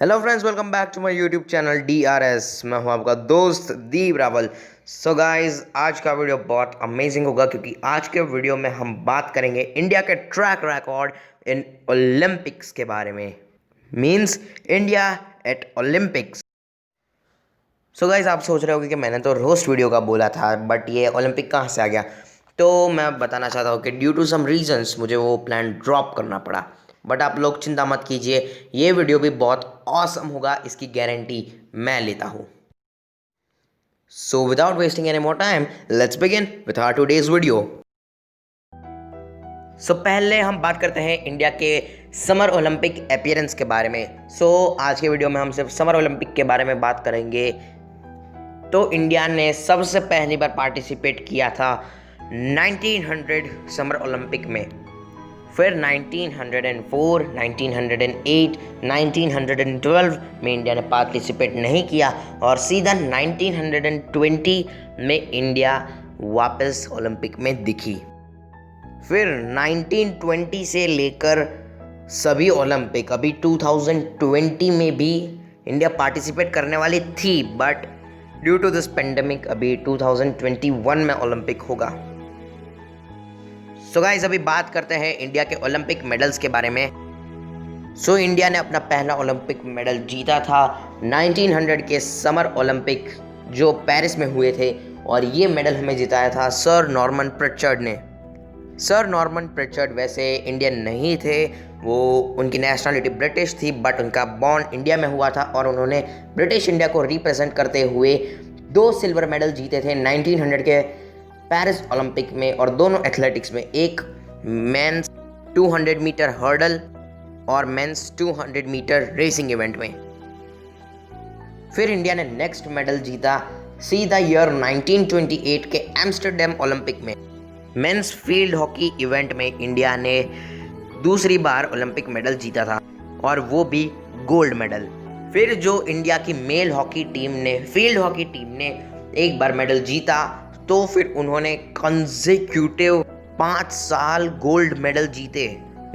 Hello friends, welcome back to my YouTube channel DRS। मैं हूं आपका दोस्त दीप रावल। सो गाइस, आज का वीडियो बहुत अमेजिंग होगा क्योंकि आज के वीडियो में हम बात करेंगे इंडिया के ट्रैक रिकॉर्ड इन ओलंपिक्स के बारे में। Means India at Olympics. So guys, आप सोच रहे होगे कि मैंने तो रोस्ट वीडियो का बोला था, बट ये ओलंपिक कहाँ से आ गया। तो मैं बताना चाहता हूँ कि ड्यू टू सम रीजंस मुझे वो प्लान ड्रॉप करना पड़ा। बट आप लोग चिंता मत कीजिए, ये वीडियो भी बहुत ऑसम होगा, इसकी गारंटी मैं लेता हूँ। So without wasting any more time, let's begin with our today's video. So पहले हम बात करते हैं इंडिया के समर ओलंपिक अपीयरेंस के बारे में। आज के वीडियो में हम सिर्फ समर ओलंपिक के बारे में बात करेंगे। तो इंडिया ने सबसे पहली बार पार्टिसिपेट किया था 1900 समर ओलंपिक में। फिर 1904, 1908, 1912 में इंडिया ने पार्टिसिपेट नहीं किया और सीधा 1920 में इंडिया वापस ओलंपिक में दिखी। फिर 1920 से लेकर सभी ओलंपिक, अभी 2020 में भी इंडिया पार्टिसिपेट करने वाली थी, but due to this pandemic अभी 2021 में ओलंपिक होगा। सो गाइस, अभी बात करते हैं इंडिया के ओलंपिक मेडल्स के बारे में। इंडिया ने अपना पहला ओलंपिक मेडल जीता था 1900 के समर ओलंपिक जो पेरिस में हुए थे, और ये मेडल हमें जिताया था सर नॉर्मन प्रिचर्ड ने। सर नॉर्मन प्रिचर्ड वैसे इंडियन नहीं थे, वो उनकी नेशनलिटी ब्रिटिश थी, बट उनका बॉर्न इंडिया में हुआ था और उन्होंने ब्रिटिश इंडिया को रिप्रेजेंट करते हुए 2 सिल्वर मेडल जीते थे 1900 के पेरिस ओलंपिक में, और दोनों एथलेटिक्स में, एक मेंस 200 मीटर हर्डल और मेंस 200 मीटर रेसिंग इवेंट में। फिर इंडिया ने नेक्स्ट मेडल जीता सीधा ईयर 1928 के एम्स्टर्डम ओलंपिक में। मेंस फील्ड हॉकी इवेंट में इंडिया ने दूसरी बार ओलंपिक मेडल जीता था, और वो भी गोल्ड मेडल। फिर जो इंडिया की मेल हॉकी टीम ने, फील्ड हॉकी टीम ने एक बार मेडल जीता, तो फिर उन्होंने कंसेक्यूटिव 5 साल गोल्ड मेडल जीते।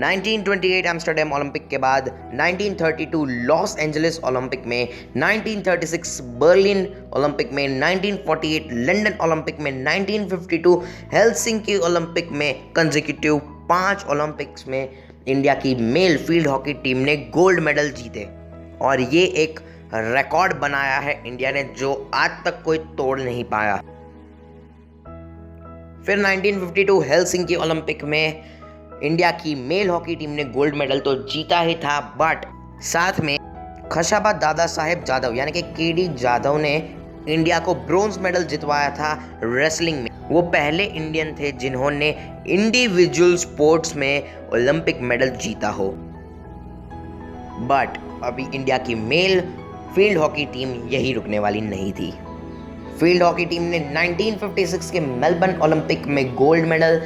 1928 एम्स्टर्डम ओलंपिक के बाद 1932 लॉस एंजलिस ओलंपिक में, 1936 बर्लिन ओलंपिक में, 1948 लंदन ओलंपिक में, 1952 हेलसिंकी ओलंपिक में, कंसेक्यूटिव 5 ओलंपिक्स में इंडिया की मेल फील्ड हॉकी टीम ने गोल्ड मेडल जीते, और ये एक रिकॉर्ड बनाया है इंडिया ने जो आज तक कोई तोड़ नहीं पाया। फिर 1952 हेलसिंकी ओलंपिक में इंडिया की मेल हॉकी टीम ने गोल्ड मेडल तो जीता ही था, बट साथ में खशाबा दादा साहेब जादव यानी कि KD जादव ने इंडिया को ब्रोंज मेडल जितवाया था रेसलिंग में। वो पहले इंडियन थे जिन्होंने इंडिविजुअल स्पोर्ट्स में ओलंपिक मेडल जीता हो। बट अभी इंडिया की मेल फील्ड हॉकी टीम यही रुकने वाली नहीं थी। फील्ड हॉकी टीम ने 1956 के मेलबर्न ओलंपिक में गोल्ड मेडल,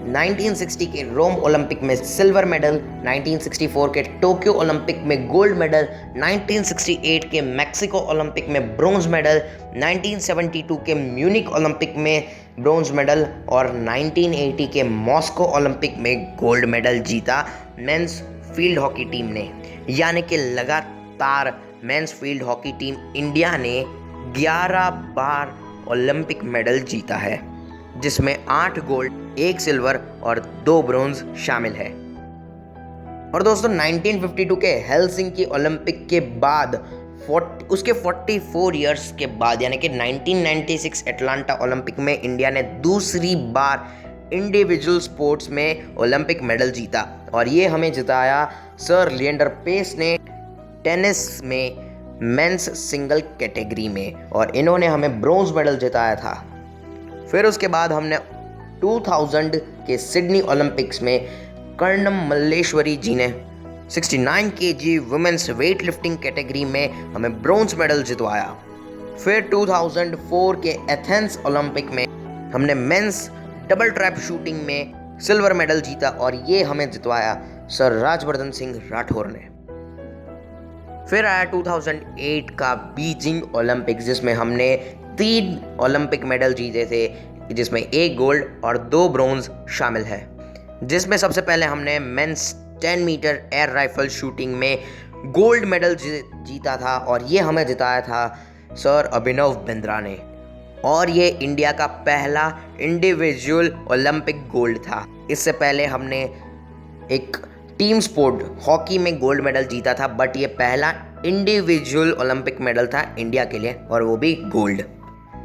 1960 के रोम ओलंपिक में सिल्वर मेडल, 1964 के टोक्यो ओलंपिक में गोल्ड मेडल, 1968 के मैक्सिको ओलंपिक में ब्रोंज मेडल, 1972 के म्यूनिक ओलंपिक में ब्रोंज मेडल, और 1980 के मॉस्को ओलंपिक में गोल्ड मेडल जीता मेंस फील्ड हॉकी टीम ने। यानी कि लगातार men's field hockey team India ने 11 बार ओलंपिक मेडल जीता है, जिसमें 8 गोल्ड, 1 सिल्वर और 2 ब्रोंज शामिल है। और दोस्तों, 1952 के हेलसिंकी ओलंपिक के बाद उसके 44 इयर्स के बाद यानी कि 1996 एटलांटा ओलंपिक में इंडिया ने दूसरी बार इंडिविजुअल स्पोर्ट्स में ओलंपिक मेडल जीता, और ये हमें जिताया सर लिएंडर पेस ने टेनिस में मेंस सिंगल कैटेगरी में, और इन्होंने हमें ब्रोंज मेडल जिताया था। फिर उसके बाद हमने 2000 के सिडनी ओलंपिक्स में कर्णम मल्लेश्वरी जी ने 69 kg women's weight lifting category में हमें ब्रोंज मेडल जितवाया। फिर 2004 के एथेंस ओलंपिक में हमने मेंस डबल ट्रैप शूटिंग में सिल्वर मेडल जीता, और ये हमें जितवाया सर राजवर्धन सिंह राठौर ने। फिर आया 2008 का बीजिंग ओलंपिक्स, जिसमें हमने 3 ओलंपिक मेडल जीते थे, जिसमें 1 गोल्ड और 2 ब्रोंज शामिल है। जिसमें सबसे पहले हमने men's 10 meter air rifle shooting में गोल्ड मेडल जीता था और ये हमें जिताया था सर अभिनव बिंद्रा ने। और ये इंडिया का पहला इंडिविजुअल ओलंपिक गोल्ड था। इससे पहले हमने एक टीम स्पोर्ट हॉकी में गोल्ड मेडल जीता था, बट ये पहला इंडिविजुअल ओलंपिक मेडल था इंडिया के लिए और वो भी गोल्ड।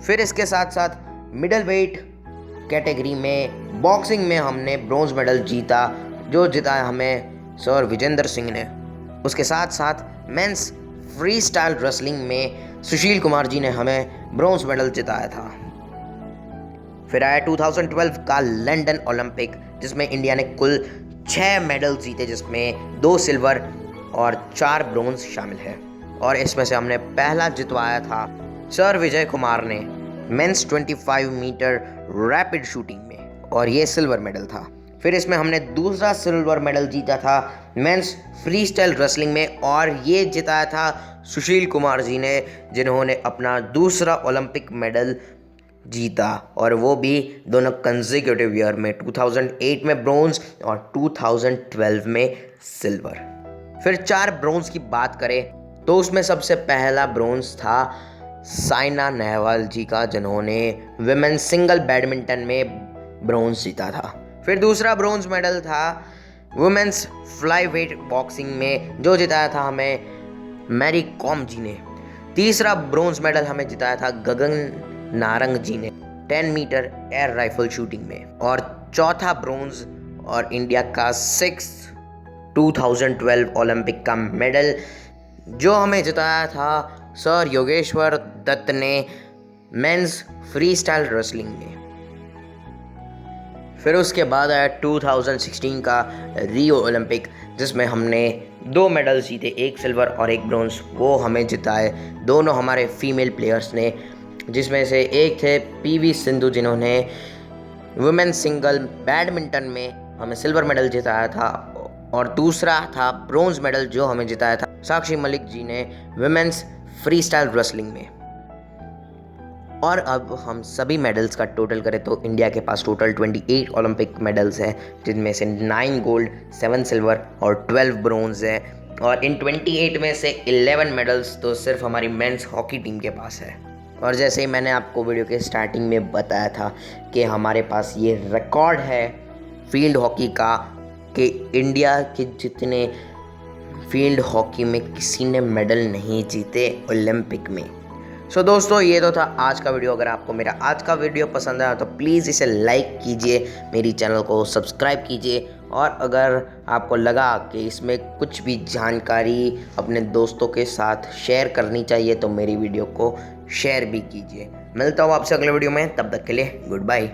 फिर इसके साथ साथ मिडल वेट कैटेगरी में बॉक्सिंग में हमने ब्रॉन्ज मेडल जीता, जो जिताया हमें सर विजेंद्र सिंह ने। उसके साथ साथ मेंस फ्री स्टाइल रेसलिंग में सुशील कुमार जी ने हमें ब्रॉन्ज मेडल जिताया था। फिर आया 2012 का लंदन ओलंपिक, जिसमें इंडिया ने कुल 6 मेडल जीते, जिसमें 2 सिल्वर और 4 ब्रॉन्ज शामिल है। और इसमें से हमने पहला जितवाया था सर विजय कुमार ने मेंस 25 मीटर रैपिड शूटिंग में, और ये सिल्वर मेडल था। फिर इसमें हमने दूसरा सिल्वर मेडल जीता था मेंस फ्री स्टाइल रेसलिंग में, और ये जिताया था सुशील कुमार जी ने, जिन्होंने अपना दूसरा ओलंपिक मेडल जीता, और वो भी दोनों कंसेक्यूटिव ईयर में 2008 में ब्रॉन्ज और 2012 में सिल्वर। फिर 4 ब्रॉन्ज की बात करें तो उसमें सबसे पहला ब्रॉन्ज था साइना नेहवाल जी का, जिन्होंने विमेंस सिंगल बैडमिंटन में ब्रॉन्ज जीता था। फिर दूसरा ब्रॉन्ज मेडल था वुमेन्स फ्लाईवेट बॉक्सिंग में, जो जिताया था हमें मैरी कॉम जी ने। तीसरा ब्रॉन्ज मेडल हमें जिताया था गगन नारंग जी ने 10 मीटर एयर राइफल शूटिंग में। और चौथा ब्रॉन्ज और इंडिया का 6 2012 ओलंपिक का मेडल जो हमें जिताया था सर योगेश्वर दत्त ने मेंस फ्री स्टाइल रेसलिंग में। फिर उसके बाद आया 2016 का रियो ओलंपिक, जिसमें हमने 2 मेडल जीते, 1 सिल्वर और 1 ब्रॉन्ज। वो हमें जिताए दोनों हमारे फीमेल प्लेयर्स ने, जिसमें से एक थे पीवी सिंधु, जिन्होंने वुमेन सिंगल बैडमिंटन में हमें सिल्वर मेडल जिताया था, और दूसरा था ब्रॉन्ज मेडल जो हमें जिताया था साक्षी मलिक जी ने वुमेन्स फ्री स्टाइल रेसलिंग में। और अब हम सभी मेडल्स का टोटल करें तो इंडिया के पास टोटल 28 ओलंपिक मेडल्स हैं, जिनमें से 9 गोल्ड, 7 सिल्वर और 12 ब्रॉन्ज है। और इन 28 में से 11 मेडल्स तो सिर्फ हमारी मेंस हॉकी टीम के पास है। और जैसे ही मैंने आपको वीडियो के स्टार्टिंग में बताया था कि हमारे पास ये रिकॉर्ड है फील्ड हॉकी का कि इंडिया के जितने फील्ड हॉकी में किसी ने मेडल नहीं जीते ओलंपिक में। सो दोस्तों, ये तो था आज का वीडियो। अगर आपको मेरा आज का वीडियो पसंद आया तो प्लीज़ इसे लाइक कीजिए, मेरी चैनल को सब्सक्राइब कीजिए, और अगर आपको लगा कि इसमें कुछ भी जानकारी अपने दोस्तों के साथ शेयर करनी चाहिए तो मेरी वीडियो को शेयर भी कीजिए। मिलता हूँ आपसे अगले वीडियो में, तब तक के लिए गुड बाय।